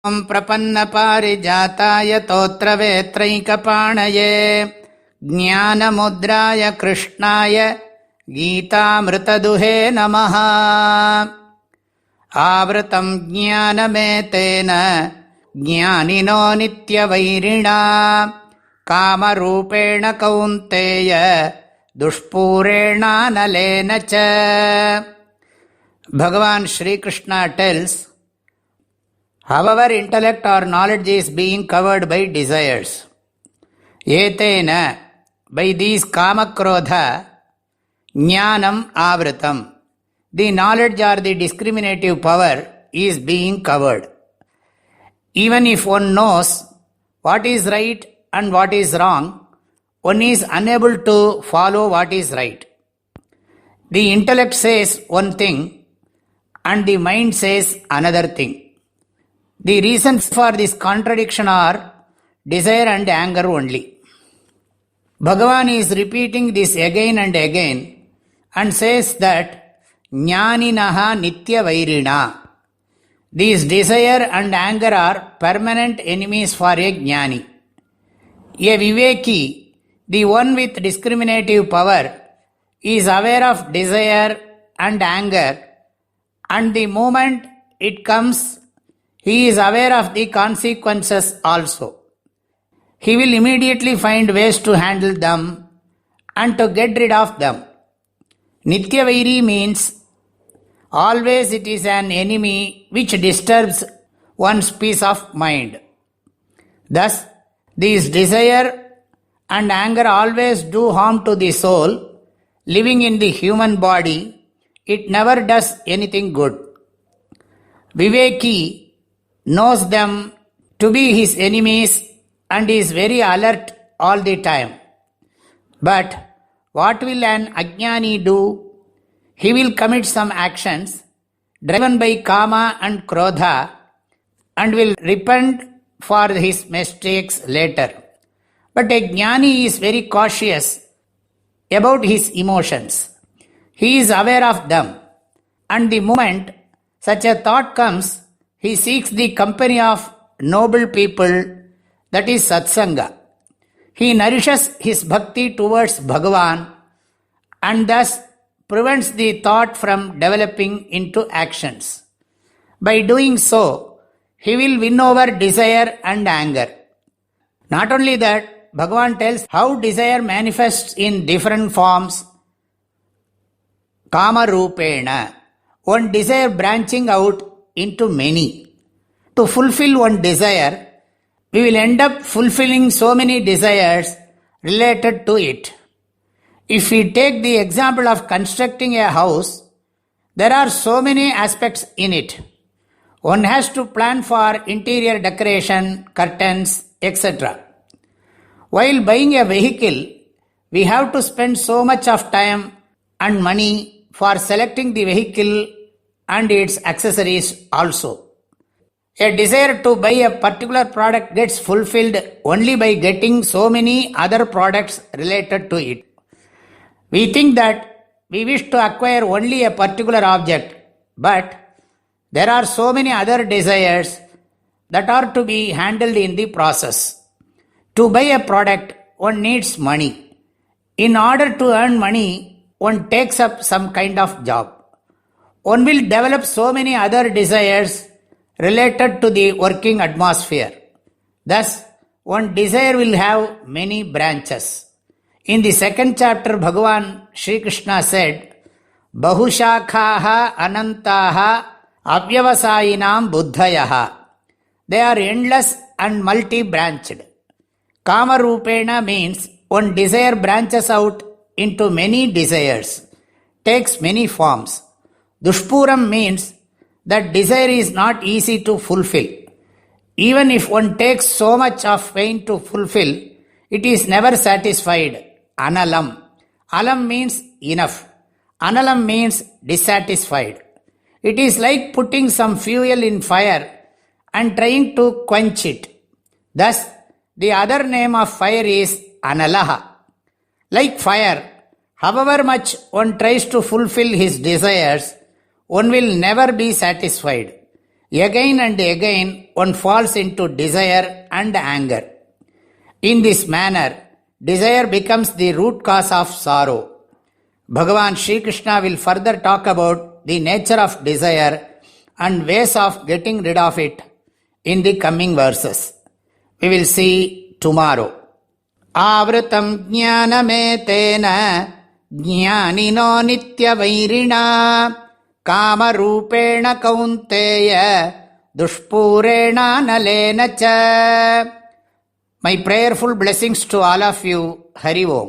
ஓம் பிரபன்ன பாரிஜாதாய தோத்ரவேத்ரைகபாணயே ஞானமுத்ராய கிருஷ்ணாய கீதாமிருததுஹே நமஹ. ஆவ்ருதம் ஞானமேதேன ஞானினோ நித்யவைரிணா காமரூபேண கௌந்தேய துஷ்பூரேணானலேன ச. Bhagavan Shri Krishna tells, however intellect or knowledge is being covered by desires. Etena, by these kamakrodha, jnanam avritam, the knowledge or the discriminative power is being covered. Even if one knows what is right and what is wrong, one is unable to follow what is right. The intellect says one thing and the mind says another thing. The reasons for this contradiction are desire and anger only. Bhagavan is repeating this again and again and says that jnaninaha nitya vairina. These desire and anger are permanent enemies for a jnani. A viveki, the one with discriminative power, is aware of desire and anger, and the moment it comes, he is aware of the consequences also. He will immediately find ways to handle them and to get rid of them. Nityavairi means always it is an enemy which disturbs one's peace of mind. Thus, these desire and anger always do harm to the soul living in the human body. It never does anything good. Viveki knows them to be his enemies and is very alert all the time. But what will an ajnani do? He will commit some actions driven by kama and krodha and will repent for his mistakes later. But a jnani is very cautious about his emotions. He is aware of them, and the moment such a thought comes, he seeks the company of noble people, that is satsanga. He nourishes his bhakti towards Bhagavan and thus prevents the thought from developing into actions. By doing so, he will win over desire and anger. Not only that, Bhagavan tells how desire manifests in different forms. Kama rupena, one desire branching out into many. To fulfill one desire, we will end up fulfilling so many desires related to it. If we take the example of constructing a house, there are so many aspects in it. One has to plan for interior decoration, curtains, etc. While buying a vehicle, we have to spend so much of time and money for selecting the vehicle and its accessories also. A desire to buy a particular product gets fulfilled only by getting so many other products related to it. We think that we wish to acquire only a particular object, but there are so many other desires that are to be handled in the process. To buy a product, one needs money. In order to earn money, one takes up some kind of job. One will develop so many other desires related to the working atmosphere. Thus, one desire will have many branches. In the second chapter, Bhagavan Shri Krishna said, Bahushakhaha anantaha avyavasayinam buddhayaha. They are endless and multi-branched. Kama rupena means one desire branches out into many desires, takes many forms. Dushpuram means that desire is not easy to fulfill. Even if one takes so much of pain to fulfill, it is never satisfied. Analam. Alam means enough. Analam means dissatisfied. It is like putting some fuel in fire and trying to quench it. Thus, the other name of fire is Analaha. Like fire, however much one tries to fulfill his desires, one will never be satisfied. Again and again one falls into desire and anger. In this manner, desire becomes the root cause of sorrow. Bhagavan Sri Krishna will further talk about the nature of desire and ways of getting rid of it in the coming verses. We will see tomorrow. Avritam jnanametena jnanino nityavairina kamarupena kaunteya dushpurena nalena cha. My prayerful blessings to all of you. Hari Om.